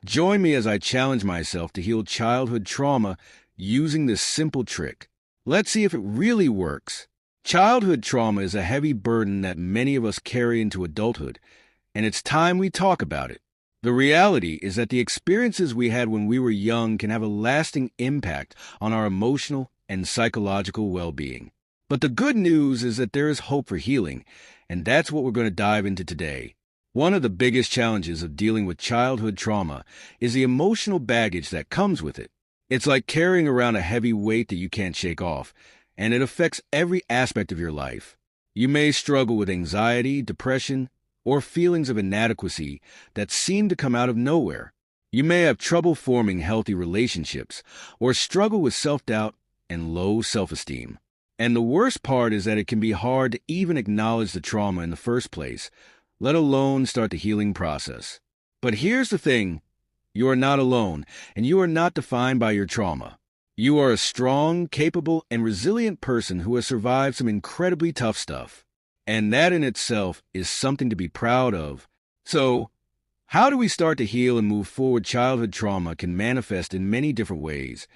Join me as I challenge myself to heal childhood trauma using this simple trick. Let's see if it really works. Childhood trauma is a heavy burden that many of us carry into adulthood, and it's time we talk about it. The reality is that the experiences we had when we were young can have a lasting impact on our emotional and psychological well-being. But the good news is that there is hope for healing, and that's what we're going to dive into today. One of the biggest challenges of dealing with childhood trauma is the emotional baggage that comes with it. It's like carrying around a heavy weight that you can't shake off, and it affects every aspect of your life. You may struggle with anxiety, depression, or feelings of inadequacy that seem to come out of nowhere. You may have trouble forming healthy relationships, or struggle with self-doubt and low self-esteem. And the worst part is that it can be hard to even acknowledge the trauma in the first place, let alone start the healing process. But here's the thing. You are not alone, and you are not defined by your trauma. You are a strong, capable, and resilient person who has survived some incredibly tough stuff. And that in itself is something to be proud of. So, how do we start to heal and move forward? Childhood trauma can manifest in many different ways,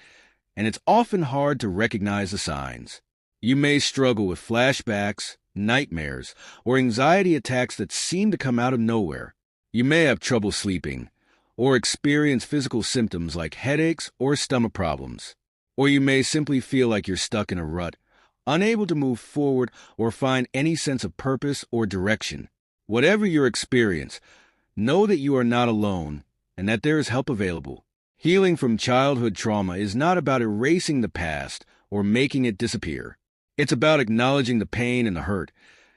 and it's often hard to recognize the signs. You may struggle with flashbacks, nightmares, or anxiety attacks that seem to come out of nowhere. You may have trouble sleeping, or experience physical symptoms like headaches or stomach problems. Or you may simply feel like you're stuck in a rut, unable to move forward or find any sense of purpose or direction. Whatever your experience, know that you are not alone and that there is help available. Healing from childhood trauma is not about erasing the past or making it disappear. It's about acknowledging the pain and the hurt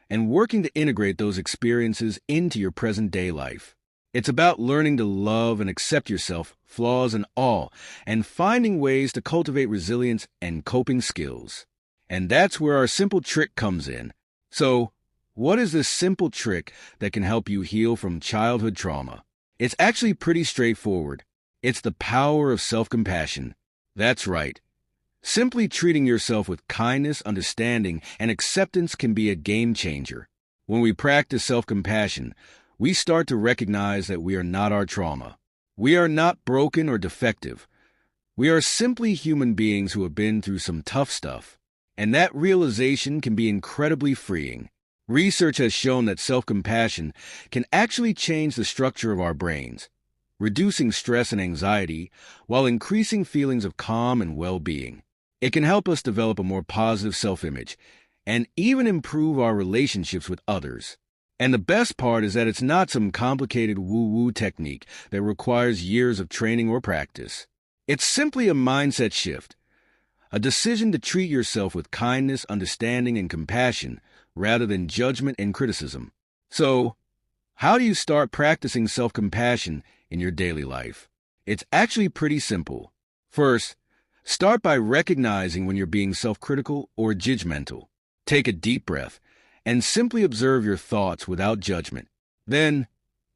and working to integrate those experiences into your present-day life. It's about learning to love and accept yourself, flaws and all, and finding ways to cultivate resilience and coping skills. And that's where our simple trick comes in. So, what is this simple trick that can help you heal from childhood trauma? It's actually pretty straightforward. It's the power of self-compassion. That's right. Simply treating yourself with kindness, understanding, and acceptance can be a game changer. When we practice self-compassion, we start to recognize that we are not our trauma. We are not broken or defective. We are simply human beings who have been through some tough stuff. And that realization can be incredibly freeing. Research has shown that self-compassion can actually change the structure of our brains, reducing stress and anxiety while increasing feelings of calm and well-being. It can help us develop a more positive self-image and even improve our relationships with others. And the best part is that it's not some complicated woo-woo technique that requires years of training or practice. It's simply a mindset shift, a decision to treat yourself with kindness, understanding, and compassion rather than judgment and criticism. So, how do you start practicing self-compassion in your daily life? It's actually pretty simple. First, start by recognizing when you're being self-critical or judgmental. Take a deep breath and simply observe your thoughts without judgment. Then,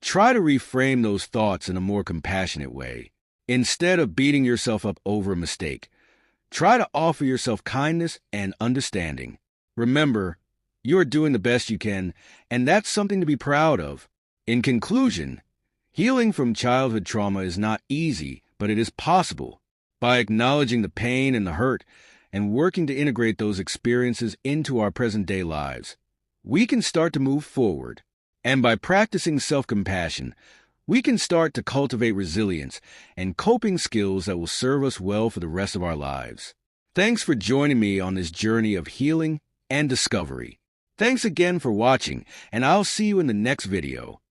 try to reframe those thoughts in a more compassionate way. Instead of beating yourself up over a mistake, try to offer yourself kindness and understanding. Remember, you are doing the best you can, and that's something to be proud of. In conclusion, healing from childhood trauma is not easy, but it is possible. By acknowledging the pain and the hurt and working to integrate those experiences into our present-day lives, we can start to move forward. And by practicing self-compassion, we can start to cultivate resilience and coping skills that will serve us well for the rest of our lives. Thanks for joining me on this journey of healing and discovery. Thanks again for watching, and I'll see you in the next video.